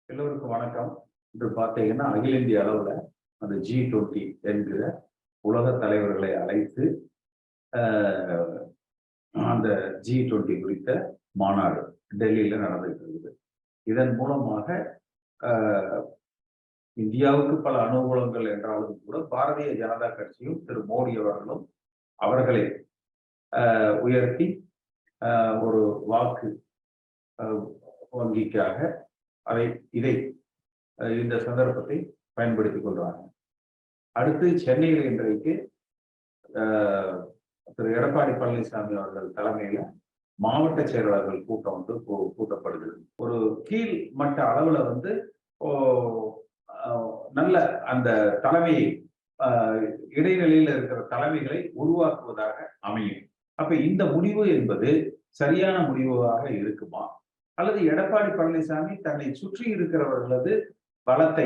எல்லோருக்கும் வணக்கம். இன்று பார்த்தீங்கன்னா அகில இந்திய அளவுல அந்த G20 என்கிற உலக தலைவர்களை அழைத்து அஹ், அந்த G20 குறித்த மாநாடு டெல்லியில நடந்துட்டு இருக்குது. இதன் மூலமாக அஹ், இந்தியாவுக்கு பல அனுகூலங்கள் என்றாலும் கூட பாரதிய ஜனதா கட்சியும் திரு மோடி அவர்களும் அவர்களை உயர்த்தி ஒரு வாக்கு அஹ், வங்கிக்காக அதை இதை இந்த சந்தர்ப்பத்தை பயன்படுத்திக் கொள்றாங்க. அடுத்து சென்னையில் இன்றைக்கு திரு எடப்பாடி பழனிசாமி அவர்கள் தலைமையில மாவட்ட செயலாளர்கள் கூட்டம் வந்து கூட்டப்படுகிறது. ஒரு கீழ் மட்ட அளவுல வந்து நல்ல அந்த தலைமையை இடைநிலையில் இருக்கிற தலைமைகளை உருவாக்குவதாக அமையும். அப்ப இந்த முடிவு என்பது சரியான முடிவாக இருக்குமா, அல்லது எடப்பாடி பழனிசாமி தன்னை சுற்றி இருக்கிறவர்களது பலத்தை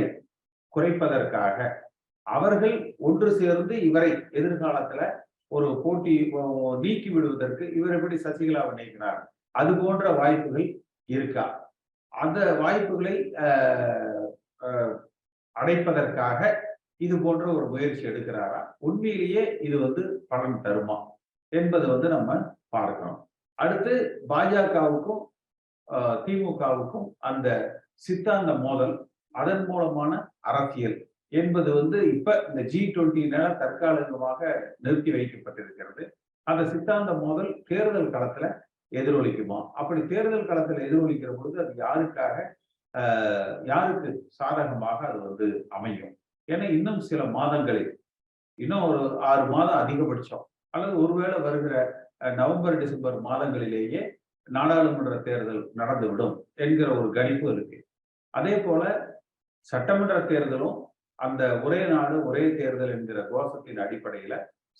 குறைப்பதற்காக அவர்கள் ஒன்று சேர்ந்து இவரை எதிர்காலத்துல ஒரு போட்டி நீக்கி விடுவதற்கு இவர் எப்படி சசிகலாவை நீக்கினார், அது போன்ற வாய்ப்புகள் இருக்கா? அந்த வாய்ப்புகளை அடைப்பதற்காக இது போன்ற ஒரு முயற்சி எடுக்கிறாரா? உண்மையிலேயே இது வந்து பலன் தருமா என்பது வந்து நம்ம பார்க்கணும். அடுத்து பாஜகவுக்கும் திமுகவுக்கும் அந்த சித்தாந்த மோதல், அதன் மூலமான அரசியல் என்பது வந்து இப்ப இந்த G20 தற்காலிகமாக நிறுத்தி வைக்கப்பட்டிருக்கிறது. அந்த சித்தாந்த மோதல் தேர்தல் களத்துல எதிரொலிக்குமா? அப்படி தேர்தல் களத்துல எதிரொலிக்கிற பொழுது அது யாருக்கு சாதகமாக அது வந்து அமையும்? ஏன்னா இன்னும் சில மாதங்களில், இன்னும் ஒரு 6 மாதம் அதிகபட்சம், அல்லது ஒருவேளை வருகிற நவம்பர் டிசம்பர் மாதங்களிலேயே நாடாளுமன்ற தேர்தல் நடந்துவிடும் என்கிற ஒரு கணிப்பு இருக்கு. அதே போல சட்டமன்ற தேர்தலும் அந்த ஒரே நாடு ஒரே தேர்தல் என்கிற கோஷத்தின் அடிப்படையில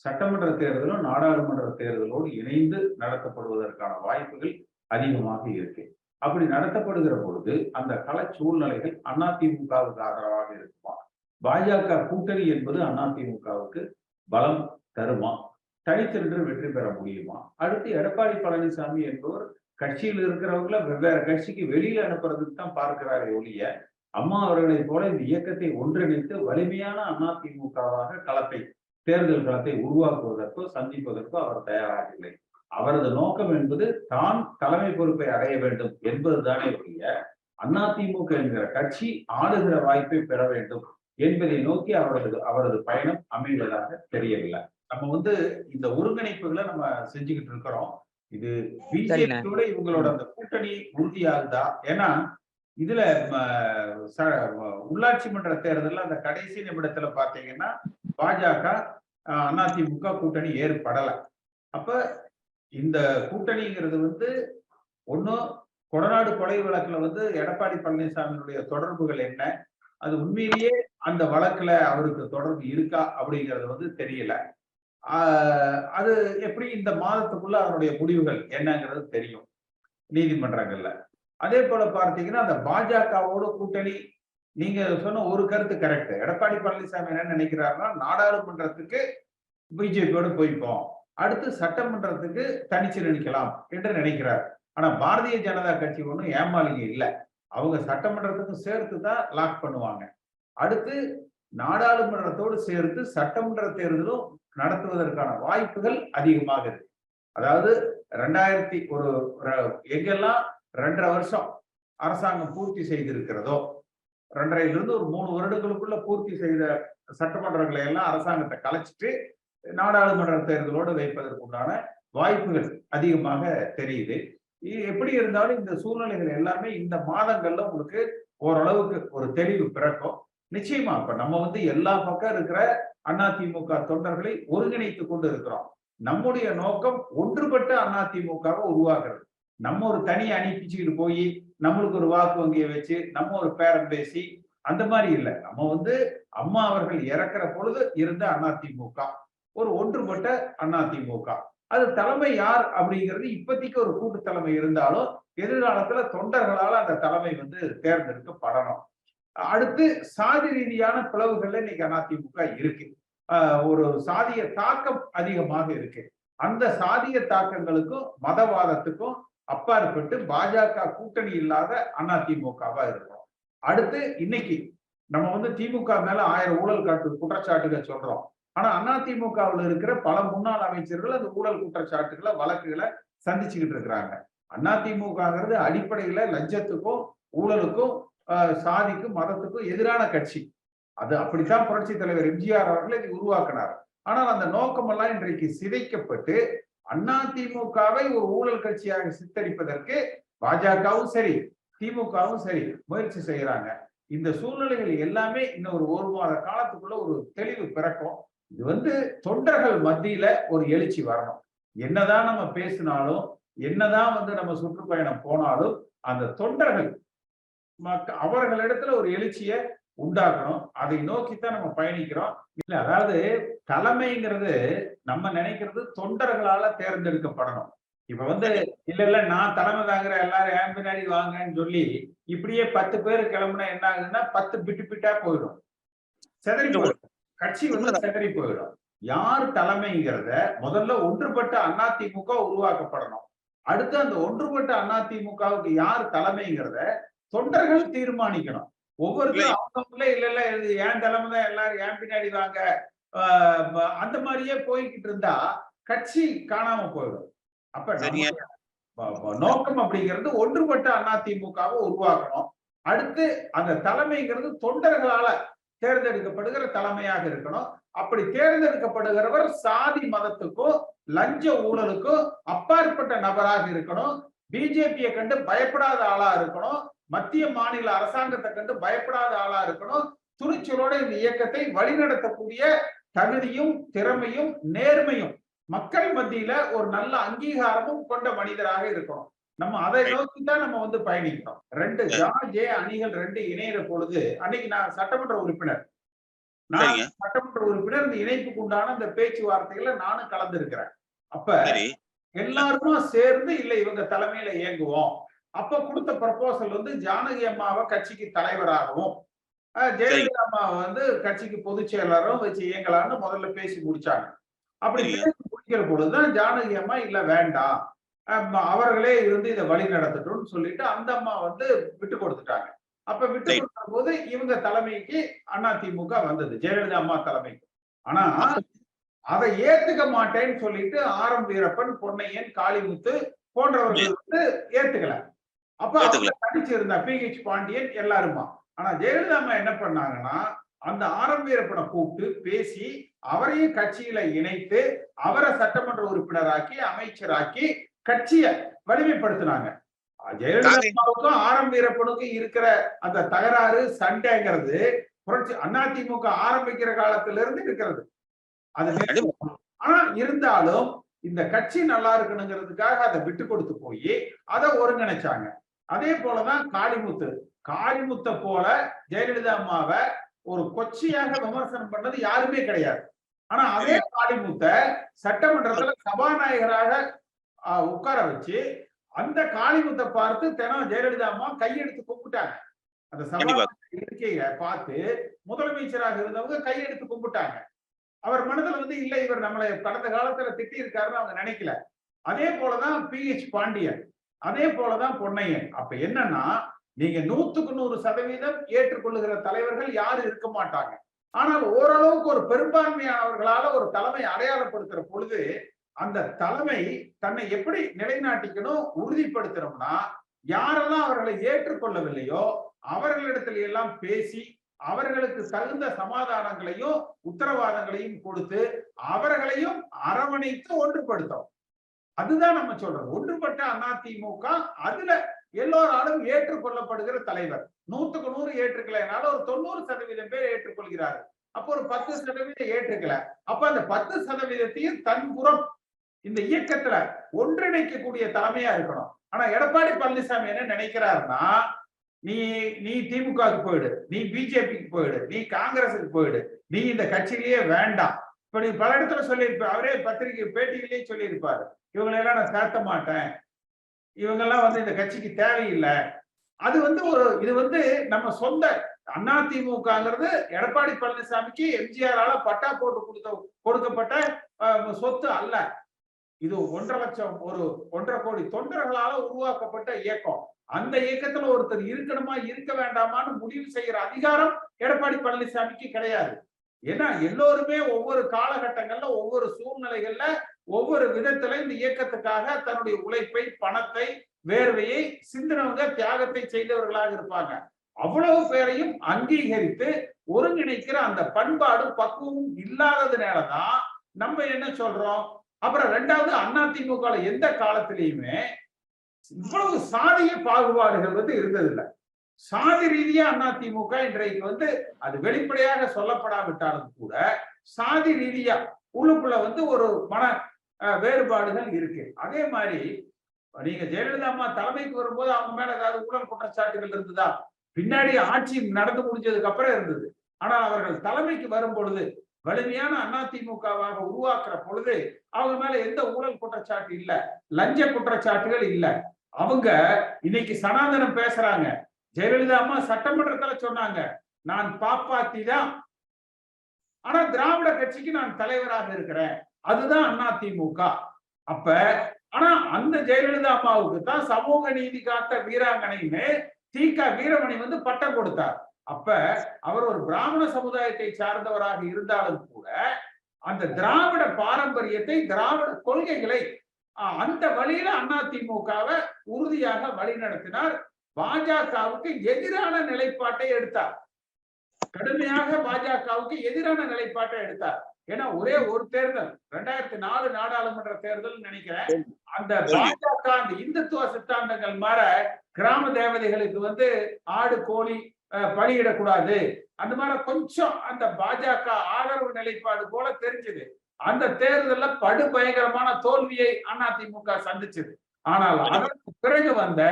சட்டமன்ற தேர்தலும் நாடாளுமன்ற தேர்தலோடு இணைந்து நடத்தப்படுவதற்கான வாய்ப்புகள் அதிகமாக இருக்கு. அப்படி நடத்தப்படுகிற பொழுது அந்த கள சூழ்நிலைகள் அதிமுகவுக்கு ஆதரவாக இருக்குமா? பாஜக கூட்டணி என்பது அதிமுகவுக்கு பலம் தருமா? தனித்திருந்து வெற்றி பெற முடியுமா? அடுத்து எடப்பாடி பழனிசாமி என்பவர் கட்சியில் இருக்கிறவங்கள வெவ்வேறு கட்சிக்கு வெளியில அனுப்புறதுக்கு தான் பார்க்கிறாரே ஒழிய, அம்மா அவர்களை போல இந்த இயக்கத்தை ஒன்றிணைத்து வலிமையான அதிமுகவாக தேர்தல் களத்தை உருவாக்குவதற்கோ சந்திப்பதற்கோ அவர் தயாராக இல்லை. அவரது நோக்கம் என்பது தான் தலைமை பொறுப்பை அடைய வேண்டும் என்பதுதானே ஒழிய, அதிமுக என்கிற கட்சி ஆளுகிற வாய்ப்பை பெற வேண்டும் என்பதை நோக்கி அவரது பயணம் அமைவதாக தெரியவில்லை. நம்ம வந்து இந்த ஒருங்கிணைப்புகளை நம்ம செஞ்சுக்கிட்டு இருக்கிறோம். இது பிஜேபியோட இவங்களோட அந்த கூட்டணி உறுதியாகுதா? ஏன்னா இதுல உள்ளாட்சி மன்ற தேர்தலில் அந்த கடைசி நிமிடத்துல பாத்தீங்கன்னா பாஜக அதிமுக கூட்டணி ஏற்படல. அப்ப இந்த கூட்டணிங்கிறது வந்து ஒன்னும் கொடநாடு கொலை வழக்குல வந்து எடப்பாடி பழனிசாமியினுடைய தொடர்புகள் என்ன, அது உண்மையிலேயே அந்த வழக்குல அவருக்கு தொடர்பு இருக்கா அப்படிங்கிறது வந்து தெரியல. அது எப்படி இந்த மாதத்துக்குள்ள அவருடைய முடிவுகள் என்னங்கிறது தெரியும் நீதிமன்றங்கள்ல. அதே போல பார்த்தீங்கன்னா அந்த பாஜகவோட கூட்டணி, நீங்க சொன்ன ஒரு கருத்து கரெக்ட். எடப்பாடி பழனிசாமி என்ன நினைக்கிறாருன்னா, நாடாளுமன்றத்துக்கு பிஜேபியோட போய்ப்போம், அடுத்து சட்டமன்றத்துக்கு தனிச்சு நினைக்கலாம் என்று நினைக்கிறார். ஆனா பாரதிய ஜனதா கட்சி ஒன்றும் ஏமாளிங்க இல்லை. அவங்க சட்டமன்றத்துக்கும் சேர்த்து தான் லாக் பண்ணுவாங்க. அடுத்து நாடாளுமன்றத்தோடு சேர்த்து சட்டமன்ற தேர்தலும் நடத்துவதற்கான வாய்ப்புகள் அதிகமாக இருக்கு. அதாவது எங்கெல்லாம் 2.5 வருஷம் அரசாங்கம் பூர்த்தி செய்திருக்கிறதோ, 2.5 ஒரு 3 வருடங்களுக்குள்ள பூர்த்தி செய்த சட்டமன்றங்களை எல்லாம் அரசாங்கத்தை கலைச்சிட்டு நாடாளுமன்ற தேர்தலோடு வைப்பதற்குண்டான வாய்ப்புகள் அதிகமாக தெரியுது. எப்படி இருந்தாலும் இந்த சூழ்நிலைகள் எல்லாமே இந்த மாதங்கள்ல உங்களுக்கு ஓரளவுக்கு ஒரு தெளிவு பிறக்கும். நிச்சயமா இப்ப நம்ம வந்து எல்லா பக்கம் இருக்கிற அதிமுக தொண்டர்களை ஒருங்கிணைத்துக் கொண்டு இருக்கிறோம். நம்முடைய நோக்கம் ஒன்றுபட்ட அதிமுகவை உருவாக்குறது. நம்ம ஒரு தனி அனுப்பிச்சுக்கிட்டு போய் நம்மளுக்கு ஒரு வாக்கு வங்கியை வச்சு நம்ம ஒரு பேரம் பேசி அந்த மாதிரி இல்லை. நம்ம வந்து அம்மா அவர்கள் இறக்குற பொழுது இருந்த அதிமுக ஒரு ஒன்றுபட்ட அதிமுக. அது தலைமை யார் அப்படிங்கிறது இப்போதைக்கு ஒரு கூட்டு தலைமை இருந்தாலும் எதிர்காலத்துல தொண்டர்களால அந்த தலைமை வந்து தேர்ந்தெடுக்கப்படணும். அடுத்து சாதி ரீதியான பிளவுகள்ல இன்னைக்கு அதிமுக இருக்கு. ஒரு சாதிய தாக்கம் அதிகமாக இருக்கு. அந்த சாதிய தாக்கங்களுக்கும் மதவாதத்துக்கும் அப்பாற்பட்டு பாஜக கூட்டணி இல்லாத அதிமுகவா இருக்கும். அடுத்து இன்னைக்கு நம்ம வந்து திமுக மேல 1000 ஊழல் குற்றச்சாட்டுகள் சொல்றோம். ஆனா அதிமுகவில் இருக்கிற பல முன்னாள் அமைச்சர்கள் அந்த ஊழல் குற்றச்சாட்டுகளை வழக்குகளை சந்திச்சுக்கிட்டு இருக்கிறாங்க. அதிமுகங்கிறது அடிப்படையில லஞ்சத்துக்கும் ஊழலுக்கும் சாதிக்கும் மதத்துக்கும் எதிரான கட்சி. அது அப்படித்தான் புரட்சி தலைவர் எம்ஜிஆர் அவர்கள் இதை உருவாக்கினார். ஆனால் அந்த நோக்கமெல்லாம் இன்றைக்கு சிதைக்கப்பட்டு அதிமுகவை ஒரு ஊழல் கட்சியாக சித்தரிப்பதற்கு பாஜகவும் சரி திமுகவும் சரி முயற்சி செய்யறாங்க. இந்த சூழ்நிலைகள் எல்லாமே இன்னும் ஒரு மாத காலத்துக்குள்ள ஒரு தெளிவு பிறக்கும். இது வந்து தொண்டர்கள் மத்தியில ஒரு எழுச்சி வரணும். என்னதான் நம்ம பேசினாலும் என்னதான் வந்து நம்ம சுற்றுப்பயணம் போனாலும் அந்த தொண்டர்கள் அவர்களிடத்துல ஒரு எழுச்சியை உண்டாக்கணும். அதை நோக்கித்தான் நம்ம பயணிக்கிறோம். இல்ல அதாவது தலைமைங்கிறது நம்ம நினைக்கிறது தொண்டர்களால தேர்ந்தெடுக்கப்படணும். இப்ப வந்து இல்ல நான் தலைமை தாங்கிற எல்லாரும் என் பின்னாடி வாங்கன்னு சொல்லி இப்படியே 10 பேர் கிளம்புனா என்ன ஆகுதுன்னா 10 பிட்டு பிட்டா போயிடும், செதறி போயிடும், கட்சி வந்து செதறி போயிடும். யார் தலைமைங்கிறத முதல்ல ஒன்றுபட்ட அதிமுக உருவாக்கப்படணும். அடுத்து அந்த ஒன்றுபட்ட அதிமுகவுக்கு யார் தலைமைங்கிறத தொண்டர்கள் தீர்மானிக்கணும். ஒவ்வொருத்தரும் அவங்கவுங்களே இல்ல இது என் தலைமை தான், எல்லாரும் என் பின்னாடி வாங்க, அந்த மாதிரியே போய்கிட்டு இருந்தா கட்சி காணாம போயிடும். அப்ப நோக்கம் அப்படிங்கிறது ஒன்றுபட்ட அதிமுகவை உருவாக்கணும். அடுத்து அந்த தலைமைங்கிறது தொண்டர்களால தேர்ந்தெடுக்கப்படுகிற தலைமையாக இருக்கணும். அப்படி தேர்ந்தெடுக்கப்படுகிறவர் சாதி மதத்துக்கும் லஞ்ச ஊழலுக்கும் அப்பாற்பட்ட நபராக இருக்கணும். பிஜேபியை கண்டு பயப்படாத ஆளா இருக்கணும். மத்திய மாநில அரசாங்கத்தை கண்டு பயப்படாத ஆளா இருக்கணும். துணிச்சலோட இந்த இயக்கத்தை வழிநடத்தக்கூடிய தகுதியும் திறமையும் நேர்மையும் மக்கள் மத்தியில ஒரு நல்ல அங்கீகாரமும் கொண்ட மனிதராக இருக்கணும். நம்ம அதை நோக்கித்தான் நம்ம வந்து பயணிக்கிறோம். 2 ஜே அணிகள் 2 இணையிற பொழுது அன்னைக்கு நான் சட்டமன்ற உறுப்பினர், இந்த இணைப்புக்கு உண்டான இந்த பேச்சுவார்த்தைகளை நானும் கலந்துருக்கிறேன். அப்ப எல்லாருமா சேர்ந்து இல்ல இவங்க தலைமையில இயங்குவோம். அப்ப கொடுத்த ப்ரப்போசல் வந்து ஜானகி அம்மாவை கட்சிக்கு தலைவராகவும் ஜெயலலிதா அம்மாவை வந்து கட்சிக்கு பொதுச் செயலரும் வச்சு இயங்கலாம்னு முதல்ல பேசி முடிச்சாங்க. அப்படி பேசி முடிக்கிற பொழுதுதான் ஜானகி அம்மா இல்ல வேண்டாம், அவர்களே இருந்து இதை வழி நடத்தட்டும் சொல்லிட்டு அந்த அம்மா வந்து விட்டு கொடுத்துட்டாங்க. அப்ப விட்டு கொடுத்த போது இவங்க தலைமைக்கு அதிமுக வந்தது, ஜெயலலிதா அம்மா தலைமைக்கு. ஆனா அதை ஏத்துக்க மாட்டேன்னு சொல்லிட்டு ஆரம் வீரப்பன், பொன்னையன், காளிமுத்து போன்றவர்கள் வந்து ஏத்துக்கல. அப்ப அவங்க தனிச்சு இருந்தா PH பாண்டியன் எல்லாருமா. ஆனா ஜெயலலிதா அம்மா என்ன பண்ணாங்கன்னா அந்த ஆரம் வீரப்பனை கூப்பிட்டு பேசி அவரையும் கட்சியில இணைத்து அவரை சட்டமன்ற உறுப்பினராக்கி அமைச்சராக்கி கட்சியை வலிமைப்படுத்தினாங்க. ஜெயலலிதா அம்மாவுக்கும் ஆரம் வீரப்பனுக்கும் இருக்கிற அந்த தகராறு சண்டைங்கிறது புரட்சி அதிமுக ஆரம்பிக்கிற காலத்துல இருந்து இருக்கிறது. அது ஆனா இருந்தாலும் இந்த கட்சி நல்லா இருக்கணுங்கிறதுக்காக அதை விட்டு கொடுத்து போய் அதை ஒருங்கிணைச்சாங்க. அதே போலதான் காளிமுத்தை போல ஜெயலலிதா அம்மாவை ஒரு கொச்சியாக விமர்சனம் பண்ணது யாருமே கிடையாது. ஆனா அதே காளிமுத்த சட்டமன்றத்துல சபாநாயகராக உட்கார வச்சு அந்த காளிமுத்தை பார்த்து தினம் ஜெயலலிதா அம்மா கையெடுத்து கும்பிட்டாங்க. அந்த சபாநாயகர் இருக்கைய பார்த்து முதலமைச்சராக இருந்தவங்க கையெடுத்து கும்பிட்டாங்க. அவர் மனதில் வந்து இல்ல இவர் நம்மளை கடந்த காலத்துல திட்டி இருக்காருன்னு அவங்க நினைக்கல. அதே போலதான் PH பாண்டியன், அதே போலதான் பொன்னையன். அப்ப என்னன்னா நீங்க 100க்கு 100% ஏற்றுக்கொள்ளுகிற தலைவர்கள் யாரும் இருக்க மாட்டாங்க. ஆனால் ஓரளவுக்கு ஒரு பெரும்பான்மையானவர்களால ஒரு தலைமை அடையாளப்படுத்துற பொழுது அந்த தலைமை தன்னை எப்படி நிலைநாட்டிக்கணும் உறுதிப்படுத்தணும்னா யாரெல்லாம் அவர்களை ஏற்றுக்கொள்ளவில்லையோ அவர்களிடத்துல எல்லாம் பேசி அவர்களுக்கு தகுந்த சமாதானங்களையும் உத்தரவாதங்களையும் கொடுத்து அவர்களையும் அரவணைத்து ஒன்றுபடுத்தும். அதுதான் நம்ம சொல்றோம் ஒன்றுபட்ட அதிமுக. அதுல எல்லோராலும் ஏற்றுக்கொள்ளப்படுகிற தலைவர். 100க்கு 100 ஏற்றுக்கலைனால ஒரு 90% பேர் ஏற்றுக்கொள்கிறார்கள். அப்போ ஒரு 10% ஏற்றுக்கல. அப்ப அந்த 10%த்தையும் தன்புறம் இந்த இயக்கத்துல ஒன்றிணைக்கக்கூடிய தலைமையா இருக்கணும். ஆனா எடப்பாடி பழனிசாமி என்ன நினைக்கிறாருன்னா நீ திமுகவுக்கு போயிடு, நீ பிஜேபிக்கு போயிடு, நீ காங்கிரஸுக்கு போயிடு, நீ இந்த கட்சியிலேயே வேண்டாம். இப்ப நீ பல இடத்துல சொல்லியிருப்பாரு, அவரே பத்திரிகை பேட்டியிலேயே சொல்லியிருப்பாரு, இவங்களெல்லாம் நான் சேர்த்த மாட்டேன், இவங்கெல்லாம் வந்து இந்த கட்சிக்கு தேவையில்லை. அது வந்து இது வந்து நம்ம சொந்த அதிமுகங்கிறது எடப்பாடி பழனிசாமிக்கு எம்ஜிஆரால பட்டா போட்டு கொடுக்கப்பட்ட சொத்து அல்ல. இது 1.5 லட்சம் 1.5 கோடி தொண்டர்களால உருவாக்கப்பட்ட இயக்கம். அந்த இயக்கத்துல ஒருத்தர் இருக்கணுமா இருக்க வேண்டாமான்னு முடிவு செய்யற அதிகாரம் எடப்பாடி பழனிசாமிக்கு கிடையாது. ஏன்னா எல்லோருமே ஒவ்வொரு காலகட்டங்கள்ல ஒவ்வொரு சூழ்நிலைகள்ல ஒவ்வொரு விதத்துல இந்த இயக்கத்துக்காக தன்னுடைய உழைப்பை, பணத்தை, வேர்வையை சிந்தினவங்க, தியாகத்தை செய்தவர்களாக இருப்பாங்க. அவ்வளவு பேரையும் அங்கீகரித்து ஒருங்கிணைக்கிற அந்த பண்பாடு, பக்குவம் இல்லாததுனாலதான் நம்ம என்ன சொல்றோம். அப்புறம் ரெண்டாவது, அதிமுக எந்த காலத்திலையுமே இவ்வளவு சாதிய பாகுபாடுகள் இருந்ததில்லை. சாதி ரீதியா அதிமுக இன்றைக்கு அது வெளிப்படையாக சொல்லப்படாவிட்டாலும் கூட சாதி ரீதியா உள்ளுக்குள்ள ஒரு மன வேறுபாடுகள் இருக்கு. அதே மாதிரி நீங்க ஜெயலலிதா அம்மா தலைமைக்கு வரும்போது அவங்க மேல ஏதாவது ஊழல் குற்றச்சாட்டுகள் இருந்ததா? பின்னாடி ஆட்சி நடந்து முடிஞ்சதுக்கு அப்புறம் இருந்தது. ஆனால் அவர்கள் தலைமைக்கு வரும் பொழுது, வலிமையான அதிமுகவாக உருவாக்குற பொழுது அவங்க மேல எந்த ஊழல் குற்றச்சாட்டு இல்ல, லஞ்ச குற்றச்சாட்டுகள் இல்ல. அவங்க இன்னைக்கு சனாதனம் பேசுறாங்க. ஜெயலலிதா அம்மா சட்டமன்றத்துல சொன்னாங்க, நான் பாப்பாத்தி தான், ஆனா திராவிட கட்சிக்கு நான் தலைவராக இருக்கிறேன், அதுதான் அதிமுக. அப்ப ஆனா அந்த ஜெயலலிதா அம்மாவுக்கு தான் சமூக நீதி காத்த வீராங்கனைன்னு தி.க. வீரமணி பட்டம் கொடுத்தார். அப்ப அவர் ஒரு பிராமண சமுதாயத்தை சார்ந்தவராக இருந்தாலும் கூட அந்த திராவிட பாரம்பரியத்தை, திராவிட கொள்கைகளை அந்த வழியில அதிமுகவை உறுதியாக வழி நடத்தினார். பாஜகவுக்கு எதிரான நிலைப்பாட்டை எடுத்தார். கடுமையாக பாஜகவுக்கு எதிரான நிலைப்பாட்டை எடுத்தார். ஏன்னா ஒரே ஒரு தேர்தல் 2004 நாடாளுமன்ற தேர்தல் நினைக்கிறேன். அந்த பாஜக அந்த இந்துத்துவ சித்தாந்தங்கள் மாற கிராம தேவதைகளுக்கு ஆடு கோழி பலியிடக்கூடாது, அந்த மாதிரி கொஞ்சம் அந்த பாஜக ஆதரவு நிலைப்பாடு போல தெரிஞ்சது. அந்த தேர்தல்ல படு பயங்கரமான தோல்வியை அதிமுக சந்திச்சது. ஆனால் அதற்கு பிறகு வந்த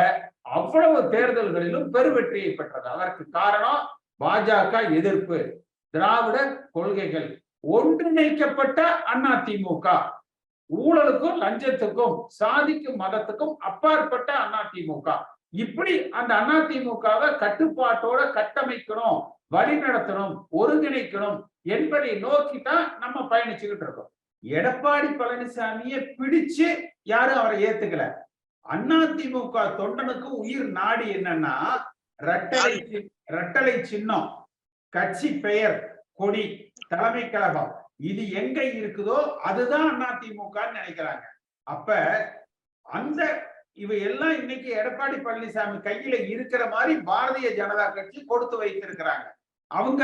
அவ்வளவு தேர்தல்களிலும் பெருவெற்றியை பெற்றது. அதற்கு காரணம் பாஜக எதிர்ப்பு, திராவிட கொள்கைகள், ஒன்றிணைக்கப்பட்ட அதிமுக, ஊழலுக்கும் லஞ்சத்துக்கும் சாதிக்கும் மதத்துக்கும் அப்பாற்பட்ட அதிமுக. இப்படி அந்த அதிமுகவை கட்டுப்பாட்டோட கட்டமைக்கணும், வழிநடத்தணும், ஒருங்கிணைக்கணும் என்பதை நோக்கித்தான் நம்ம பயணிச்சுக்கிட்டு இருக்கோம். எடப்பாடி பழனிசாமியை பிடிச்சு யாரும் அவரை ஏத்துக்கல. அதிமுக தொண்டனுக்கு உயிர் நாடி என்னன்னா ரெட்டலை சின்னம், கட்சி பெயர், கொடி, தலைமை கழகம், இது எங்க இருக்குதோ அதுதான் அதிமுகன்னு நினைக்கிறாங்க. அப்ப அந்த இவையெல்லாம் இன்னைக்கு எடப்பாடி பழனிசாமி கையில இருக்கிற மாதிரி பாரதிய ஜனதா கட்சி கொடுத்து வைத்திருக்கிறாங்க. அவங்க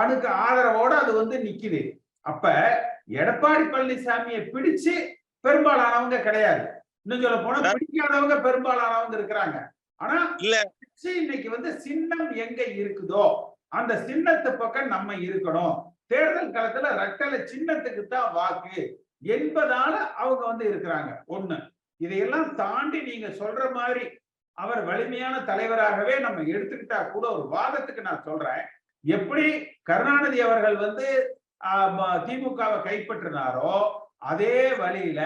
அதுக்கு ஆதரவோட அது நிக்குது. அப்ப எடப்பாடி பழனிசாமியை பிடிச்சு பெரும்பாலானவங்க கிடையாது. இன்னும் சொல்ல போனா பிடிக்காதவங்க பெரும்பாலானவங்க இருக்கிறாங்க. ஆனா இன்னைக்கு சின்னம் எங்க இருக்குதோ அந்த சின்னத்து பக்கம் நம்ம இருக்கணும். தேர்தல் காலத்துல ரெட்டலை சின்னத்துக்கு தான் வாக்கு என்பதால அவங்க இருக்கிறாங்க. ஒண்ணு, இதையெல்லாம் தாண்டி நீங்க சொல்ற மாதிரி அவர் வலிமையான தலைவராகவே நம்ம எடுத்துக்கிட்டா கூட ஒரு வாதத்துக்கு நான் சொல்றேன். எப்படி கருணாநிதி அவர்கள் திமுகவை கைப்பற்றினாரோ அதே வழியில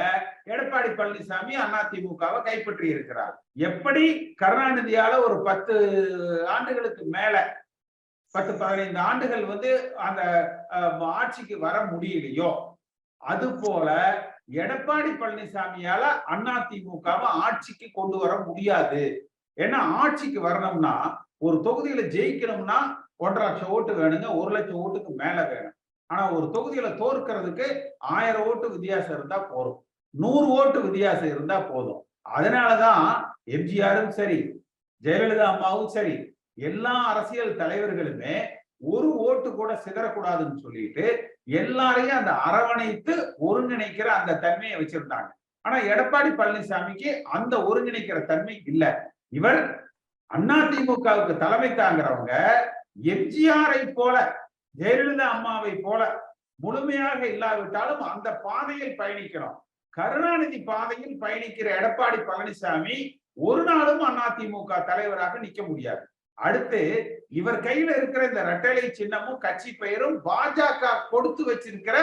எடப்பாடி பழனிசாமி அதிமுகவை கைப்பற்றி இருக்கிறார். எப்படி கருணாநிதியால ஒரு 10 ஆண்டுகளுக்கு மேல 10-15 ஆண்டுகள் அந்த ஆட்சிக்கு வர முடியலையோ, அது போல எடப்பாடி பழனிசாமியால அதிமுகவை ஆட்சிக்கு கொண்டு வர முடியாது. ஏன்னா ஆட்சிக்கு வரணும்னா ஒரு தொகுதியில ஜெயிக்கணும்னா 1.5 லட்சம் ஓட்டு வேணுங்க, 1 லட்சம் ஓட்டுக்கு மேல வேணும். ஆனா ஒரு தொகுதியில தோற்கிறதுக்கு 1000 ஓட்டு வித்தியாசம் இருந்தா போதும், 100 ஓட்டு வித்தியாசம் இருந்தா போதும். அதனாலதான் எம்ஜிஆரும் சரி, ஜெயலலிதா அம்மாவும் சரி, எல்லா அரசியல் தலைவர்களுமே ஒரு ஓட்டு கூட சிதறக்கூடாதுன்னு சொல்லிட்டு எல்லாரையும் அந்த அரவணைத்து ஒருங்கிணைக்கிற அந்த தன்மையை வச்சிருந்தாங்க. ஆனா எடப்பாடி பழனிசாமிக்கு அந்த ஒருங்கிணைக்கிற தன்மை இல்ல. இவர் அதிமுகவுக்கு தலைமை தாங்கிறவங்க எம்ஜிஆரை போல, ஜெயலலிதா அம்மாவை போல முழுமையாக இல்லாவிட்டாலும் அந்த பாதையில் பயணிக்கணும். கருணாநிதி பாதையில் பயணிக்கிற எடப்பாடி பழனிசாமி ஒரு நாளும் அதிமுக தலைவராக நிக்க முடியாது. அடுத்து இவர் கையில இருக்கிற இந்த ரெட்டலை சின்னமும் கட்சி பெயரும் பாஜக கொடுத்து வச்சிருக்கிற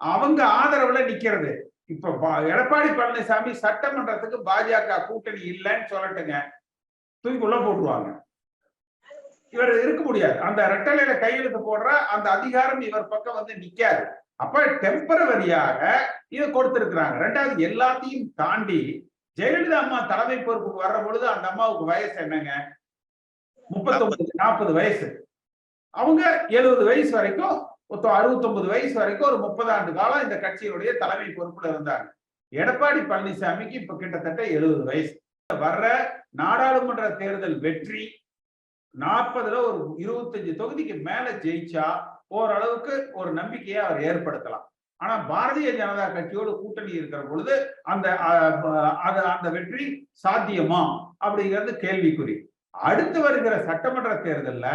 அவங்க ஆதரவுல நிக்கிறது. இப்ப எடப்பாடி பழனிசாமி சட்டமன்றத்துக்கு பாஜக கூட்டணி இல்லைன்னு சொல்லட்டுங்க, தூக்கிக்குள்ள போட்டுருவாங்க. இவர் இருக்க முடியாது. அந்த ரெட்டலையில கையெழுத்து போடுற அந்த அதிகாரம் இவர் பக்கம் நிக்காது. அப்ப டெம்பரவரியாக இதை கொடுத்திருக்கிறாங்க. ரெண்டாவது, எல்லாத்தையும் தாண்டி ஜெயலலிதா அம்மா தலைமை பொறுப்புக்கு வர்ற பொழுது அந்த அம்மாவுக்கு வயசு என்னங்க? 39 40 வயசு. அவங்க 70 வயசு வரைக்கும் 69 வயசு வரைக்கும் ஒரு 30 ஆண்டு காலம் இந்த கட்சியினுடைய தலைமை பொறுப்புல இருந்தாங்க. எடப்பாடி பழனிசாமிக்கு இப்ப கிட்டத்தட்ட 70 வயசு. வர்ற நாடாளுமன்ற தேர்தல் வெற்றி 40ல ஒரு 25 தொகுதிக்கு மேல ஜெயிச்சா ஓரளவுக்கு ஒரு நம்பிக்கையை அவர் ஏற்படுத்தலாம். ஆனா பாரதிய ஜனதா கட்சியோடு கூட்டணி இருக்கிற பொழுது அந்த வெற்றி சாத்தியமா அப்படிங்கிறது கேள்விக்குறி. அடுத்து வருகிற சட்டமன்ற தேர்தல்ல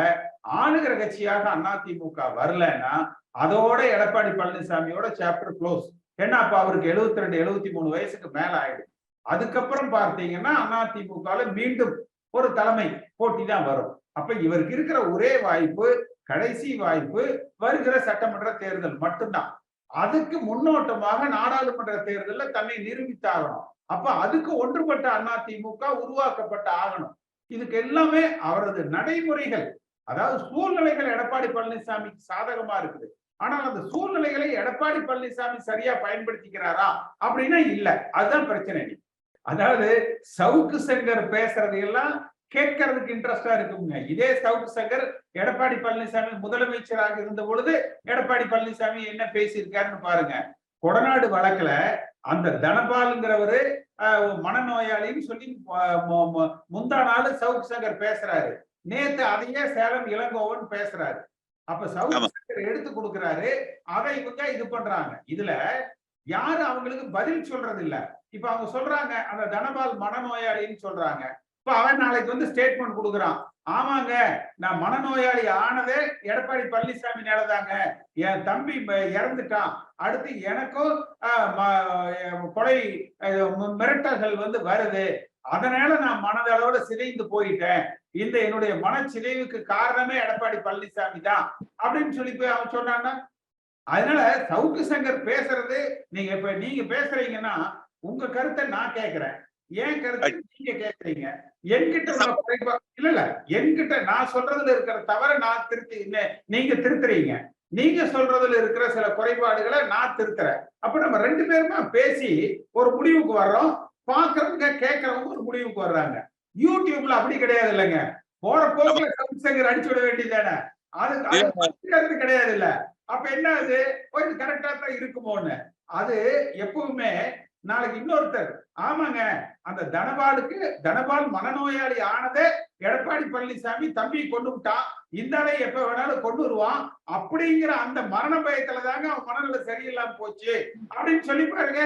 ஆளுகிற கட்சியாக அதிமுக வரலன்னா அதோட எடப்பாடி பழனிசாமியோட சாப்டர் க்ளோஸ். ஏன்னா அப்ப அவருக்கு 72 73 வயசுக்கு மேல ஆயிடும். அதுக்கப்புறம் பார்த்தீங்கன்னா அதிமுக மீண்டும் ஒரு தலைமை போட்டி தான் வரும். அப்ப இவருக்கு இருக்கிற ஒரே வாய்ப்பு, கடைசி வாய்ப்பு வருகிற சட்டமன்ற தேர்தல் மட்டும்தான். அதுக்கு முன்னோட்டமாக நாடாளுமன்ற தேர்தலில் தன்னை நிரூபித்தாகணும். அப்ப அதுக்கு ஒன்றுபட்ட அதிமுக உருவாக்கப்பட்ட ஆகணும். இதுக்கு எல்லாமே அவரது நடைமுறைகள், அதாவது சூழ்நிலைகள் எடப்பாடி பழனிசாமிக்கு சாதகமா இருக்குது. ஆனால் அந்த சூழ்நிலைகளை எடப்பாடி பழனிசாமி சரியா பயன்படுத்திக்கிறாரா அப்படின்னா இல்ல. அதுதான் பிரச்சனை. அதாவது சவுக்கு சங்கர் பேசுறது எல்லாம் கேட்கறதுக்கு இன்ட்ரெஸ்டா இருக்குங்க. இதே சவுக்கு சங்கர் எடப்பாடி பழனிசாமி முதலமைச்சராக இருந்த பொழுது எடப்பாடி பழனிசாமி என்ன பேசியிருக்காருன்னு பாருங்க. கொடநாடு வழக்குல அந்த தனபாலுங்கிறவரு மனநோயாளின்னு சொல்லி முந்தா நாள் சவுக்கு சங்கர் பேசுறாரு. நேத்து அதையே சேலம் இளங்கோவன் பேசுறாரு. அப்ப சவுக்கு சங்கர் எடுத்து கொடுக்கிறாரு. அதை இவங்க இது பண்றாங்க. இதுல யாரு அவங்களுக்கு பதில் சொல்றது இல்ல. இப்ப அவங்க சொல்றாங்க அந்த தனபால் மனநோயாளின்னு சொல்றாங்க. இப்ப அவன் நாளைக்கு வந்து ஸ்டேட்மெண்ட் கொடுக்குறான். ஆமாங்க, நான் மனநோயாளி ஆனதே எடப்பாடி பழனிசாமி நேரதாங்க. என் தம்பி இறந்துட்டான். அடுத்து எனக்கும் கொலை மிரட்டல்கள் வந்து வருது. அதனால நான் மனதளவோட சிதைந்து போயிட்டேன். இந்த என்னுடைய மனச்சிதைவுக்கு காரணமே எடப்பாடி பழனிசாமி தான் அப்படின்னு சொல்லி போய் அவன் சொன்னான்னா, அதனால சவுக்கு சங்கர் பேசுறது நீங்க பேசுறீங்கன்னா உங்க கருத்தை நான் கேட்கிறேன். ஏன் கருத்தை நீங்க கேட்கறீங்க. என்கிட்ட இல்ல என்கிட்ட நான் சொல்றதுல இருக்கிற தவற நான் நீங்க திருத்துறீங்க. நீங்க சொல்றதுல இருக்கிற சில குறைபாடுகளை நான் திருத்துறேன். அப்ப நம்ம ரெண்டு பேருமே பேசி ஒரு முடிவுக்கு வர்றோம். பாக்குறவங்க கேட்கறவங்க ஒரு முடிவுக்கு வர்றாங்க. யூடியூப்ல அப்படி கிடையாது இல்லைங்க. போற போக்குல சவுக்கு சங்கர் அடிச்சு விட வேண்டியதானே. அது கிடையாது இல்ல. அப்ப என்ன அது கொஞ்சம் கரெக்டா தான் இருக்குமோன்னு. அது எப்பவுமே நாளைக்கு இன்னொருத்தர் ஆமாங்க அந்த தனபால் மனநோயாளி ஆனதே எடப்பாடி பழனிசாமி தம்பி கொண்டு விட்டான். இந்த அலை எப்ப வேணாலும் கொண்டு வருவான் அப்படிங்கிற அந்த மரண பயத்துல தாங்க அவன் மனநிலை சரியில்லாம போச்சு அப்படின்னு சொல்லி பாருங்க.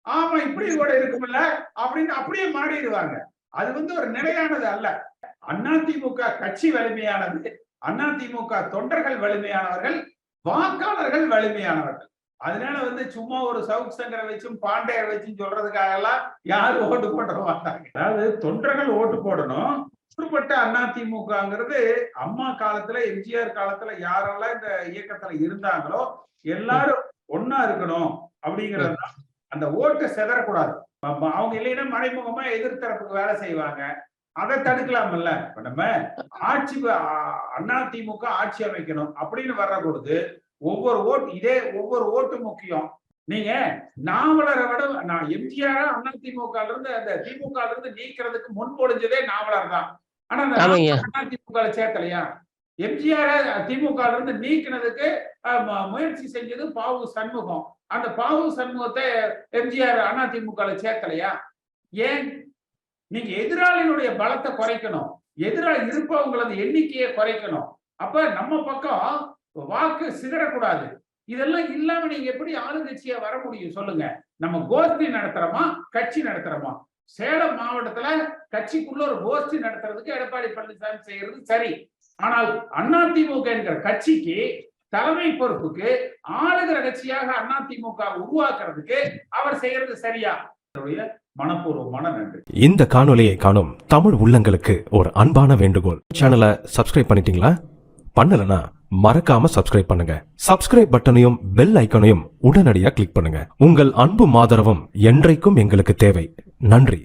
ஆமா இப்படி கூட இருக்கும்ல அப்படின்னு அப்படியே மாறிடுவாங்க. அது வந்து ஒரு நிலையானது அல்ல. அதிமுக கட்சி வலிமையானது. அதிமுக தொண்டர்கள் வலிமையானவர்கள், வாக்காளர்கள் வலிமையானவர்கள். அதனால வந்து சும்மா ஒரு சவுக்கு சங்கரை வச்சும் பாண்டையர் வச்சும் சொல்றதுக்காக எல்லாம் யாரும் ஓட்டு போட மாட்டாங்க. அதாவது தொண்டர்கள் ஓட்டு போடணும். ஒன்றுபட்ட அதிமுகங்கிறது அம்மா காலத்துல எம்ஜிஆர் காலத்துல யாரெல்லாம் இந்த இயக்கத்துல இருந்தாங்களோ எல்லாரும் ஒன்னா இருக்கணும் அப்படிங்கிறது. அந்த ஓட்டு செதறக்கூடாது. அவங்க இல்லைன்னா மறைமுகமா எதிர்த்தரப்புக்கு வேலை செய்வாங்க. அதை தடுக்கலாம்ல. இப்ப நம்ம ஆட்சி அதிமுக ஆட்சி அமைக்கணும் அப்படின்னு வர்ற பொழுது ஒவ்வொரு ஓட்டு முக்கியம். நீங்க நாவலரை விட நான் எம்ஜிஆர் அதிமுக இருந்து அந்த திமுக இருந்து நீக்கிறதுக்கு முன்மொழிஞ்சதே நாவலர் தான். ஆனா அதிமுக சேர்த்தலையா? எம்ஜிஆர் திமுக இருந்து நீக்கினதுக்கு முயற்சி செஞ்சது பாவு சண்முகம். அந்த பாவு சண்முகத்தை எம்ஜிஆர் அதிமுக சேர்த்தலையா? ஏன்? நீங்க எதிராளியினுடைய பலத்தை குறைக்கணும். எதிராளி இருப்பவங்களது எண்ணிக்கையை குறைக்கணும். அப்ப நம்ம பக்கம் வாக்கு சிதறக்கூடாது. இதெல்லாம் இல்லாம நீங்க எப்படி ஆளுங்கட்சியா வர முடியும் சொல்லுங்க? நம்ம கோஷ்டி நடத்துறோமா கட்சி நடத்துறோமா? சேலம் மாவட்டத்துல கட்சிக்குள்ள ஒரு கோஷ்டி நடத்துறதுக்கு எடப்பாடி பழனிசாமி செய்யறது சரி. ஆனால் அதிமுக என்கிற கட்சிக்கு தலைமை பொறுப்புக்கு ஆளுகிற கட்சியாக அதிமுக உருவாக்குறதுக்கு அவர் செய்யறது சரியா? மனப்பூர்வமான நன்றி. இந்த காணொலியை காணும் தமிழ் உள்ளங்களுக்கு ஒரு அன்பான வேண்டுகோள். சேனலை சப்ஸ்கிரைப் பண்ணிட்டீங்களா? பண்ணலனா மறக்காம சப்ஸ்கிரைப் பண்ணுங்க. சப்ஸ்கிரைப் பட்டனையும் பெல் ஐக்கனையும் உடனடியாக கிளிக் பண்ணுங்க. உங்கள் அன்பும் ஆதரவும் என்றைக்கும் எங்களுக்கு தேவை. நன்றி.